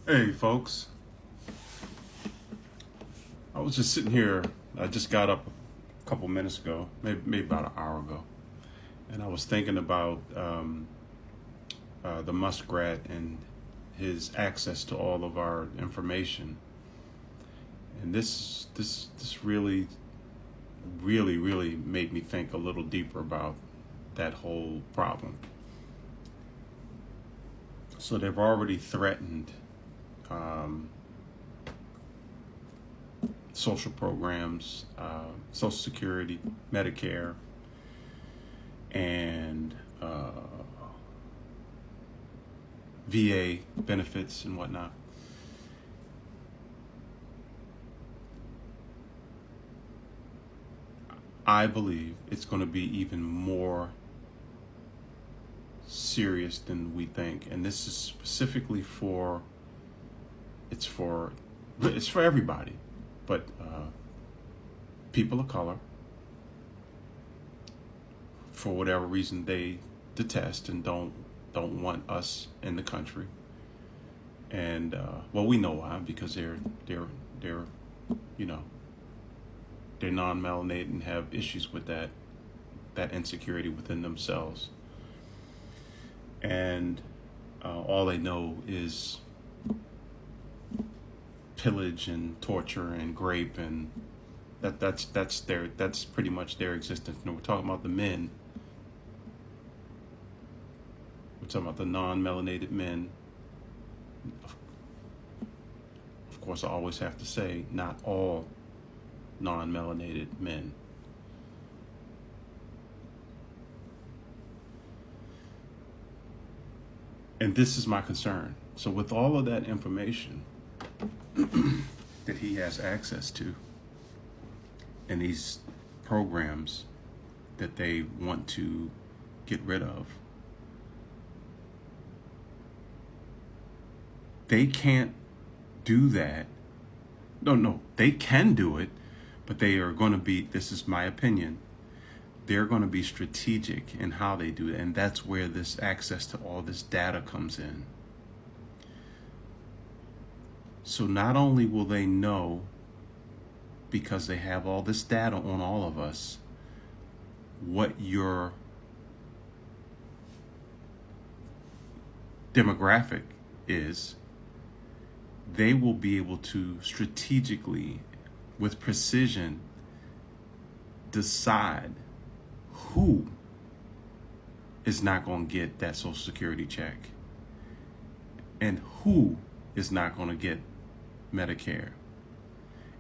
Hey folks, I was just sitting here. I just got up a couple minutes ago, maybe about an hour ago, and I was thinking about the muskrat and his access to all of our information. And this really made me think a little deeper about that whole problem. So they've already threatened um, social programs, Social Security, Medicare, and VA benefits and whatnot. I believe it's going to be even more serious than we think, and this is specifically it's for everybody, but people of color, for whatever reason, they detest and don't want us in the country. And well, we know why, because they're you know they're non-melanated and have issues with that insecurity within themselves, and all they know is pillage and torture and grape, and that's pretty much their existence. We're talking about the men. We're talking about the non-melanated men. Of course, I always have to say, not all non-melanated men. And this is my concern. So with all of that information that he has access to, and these programs that they want to get rid of, they can't do that. No, they can do it, but they are going to be, this is my opinion, they're going to be strategic in how they do it. And that's where this access to all this data comes in. So not only will they know, because they have all this data on all of us, what your demographic is, they will be able to strategically, with precision, decide who is not going to get that Social Security check and who is not going to get Medicare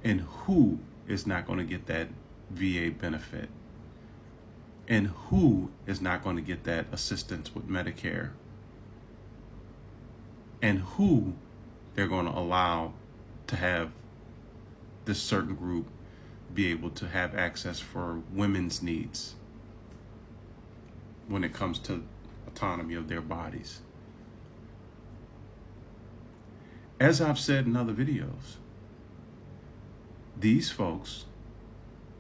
and who is not going to get that VA benefit and who is not going to get that assistance with Medicare and who they're going to allow to have this certain group be able to have access for women's needs when it comes to autonomy of their bodies. As I've said in other videos, these folks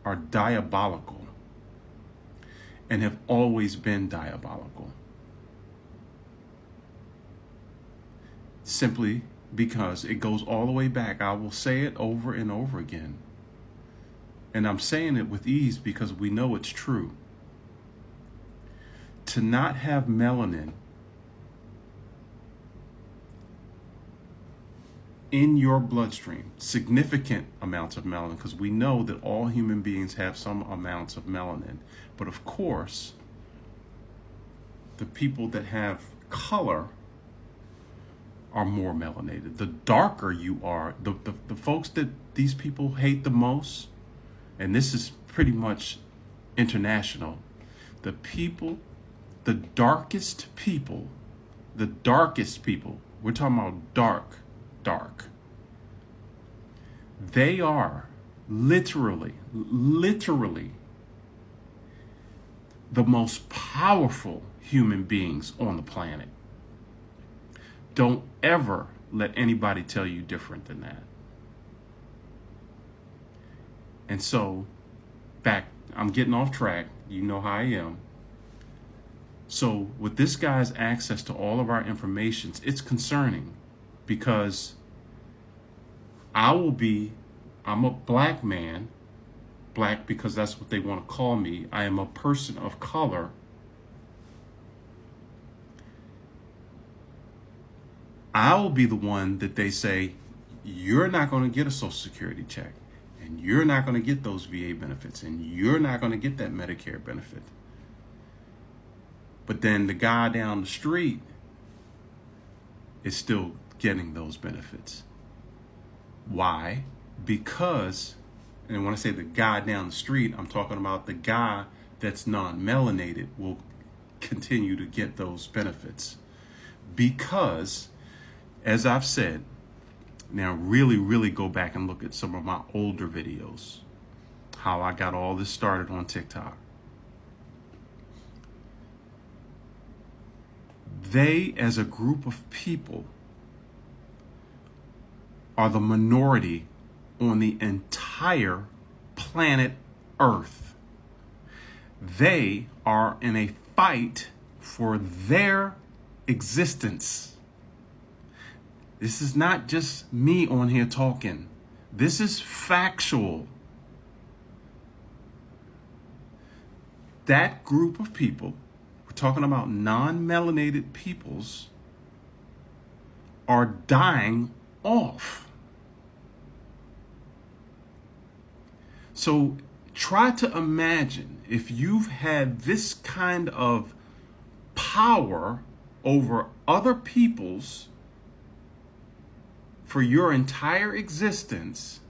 are diabolical and have always been diabolical, simply because it goes all the way back. I will say it over and over again. And I'm saying it with ease because we know it's true. To not have melanin in your bloodstream, significant amounts of melanin, because we know that all human beings have some amounts of melanin. But of course, the people that have color are more melanated. The darker you are, the folks that these people hate the most, and this is pretty much international, the darkest people, we're talking about dark, they are literally the most powerful human beings on the planet. Don't ever let anybody tell you different than that. And so, I'm getting off track. You know how I am. So with this guy's access to all of our information, it's concerning. because I'm a black man, black because that's what they want to call me. I am a person of color. I will be the one that they say, you're not going to get a Social Security check, and you're not going to get those VA benefits, and you're not going to get that Medicare benefit. But then the guy down the street is still getting those benefits. Why? Because, and when I say the guy down the street, I'm talking about the guy that's non-melanated will continue to get those benefits. Because, as I've said, now really go back and look at some of my older videos, how I got all this started on TikTok. They, as a group of people, are the minority on the entire planet Earth. They are in a fight for their existence. This is not just me on here talking. This is factual. That group of people, we're talking about non-melanated peoples, are dying off. So try to imagine if you've had this kind of power over other peoples for your entire existence,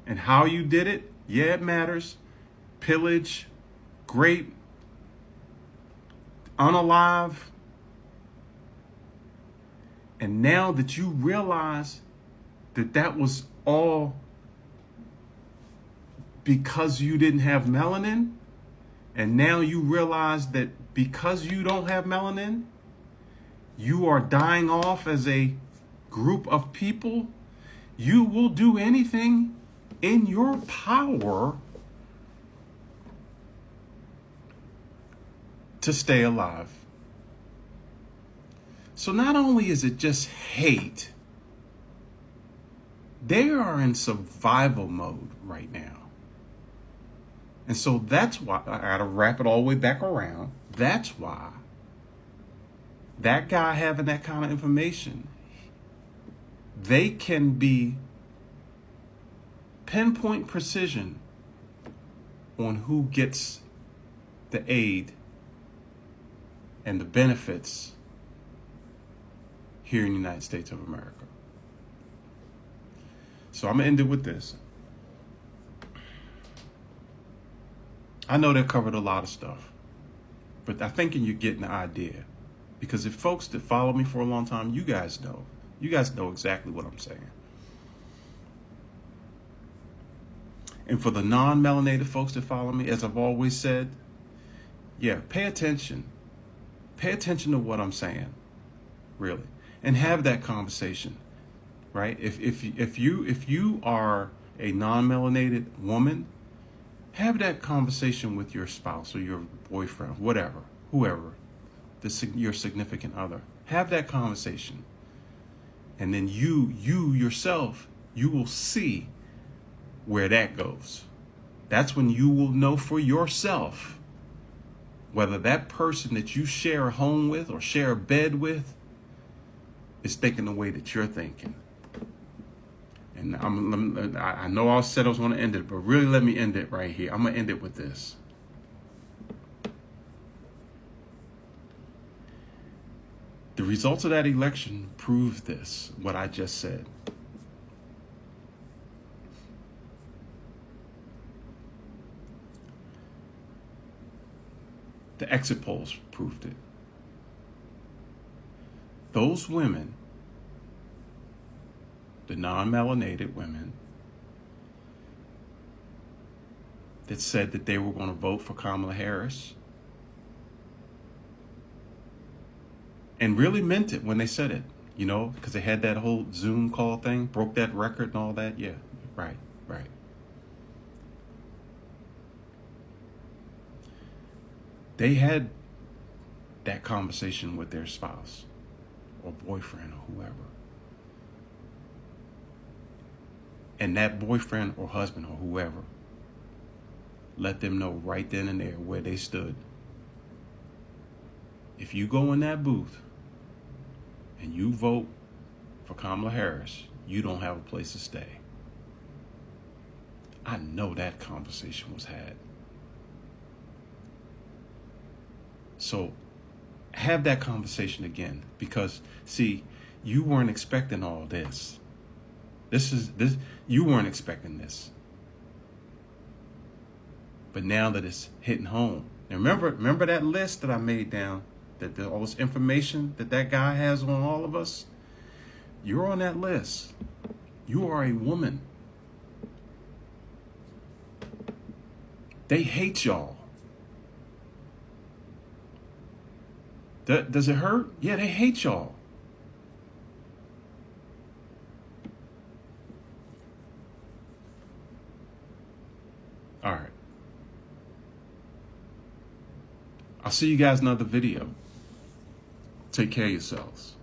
and how you did it. Yeah, it matters. Pillage, grape, unalive. And now that you realize that that was all because you didn't have melanin, and now you realize that because you don't have melanin, you are dying off as a group of people, you will do anything in your power to stay alive. So not only is it just hate, they are in survival mode right now. And so that's why, I gotta wrap it all the way back around. That's why that guy having that kind of information, they can be pinpoint precision on who gets the aid and the benefits here in the United States of America. So I'm gonna end it with this. I know they covered a lot of stuff, but I think you're getting the idea. Because if folks that follow me for a long time, you guys know exactly what I'm saying. And for the non-melanated folks that follow me, as I've always said, yeah, pay attention. Pay attention to what I'm saying, really, and have that conversation, right? If you are a non-melanated woman, have that conversation with your spouse or your boyfriend, whoever, your significant other. Have that conversation, and then you yourself, you will see where that goes. That's when you will know for yourself whether that person that you share a home with or share a bed with is thinking the way that you're thinking. And I know I said I was going to end it, but really let me end it right here. I'm going to end it with this. The results of that election prove this, what I just said. The exit polls proved it. Those women, the non-melanated women that said that they were going to vote for Kamala Harris, and really meant it when they said it, because they had that whole Zoom call thing, broke that record and all that. Yeah, right. that conversation with their spouse or boyfriend or whoever. And that boyfriend or husband or whoever, let them know right then and there where they stood. If you go in that booth and you vote for Kamala Harris, you don't have a place to stay. I know that conversation was had. So have that conversation again, because see, you weren't expecting all this. You weren't expecting this. But now that it's hitting home, and remember that list that I made down, that all this information that guy has on all of us, you're on that list. You are a woman. They hate y'all. Does it hurt? Yeah, they hate y'all. All right. I'll see you guys in another video. Take care of yourselves.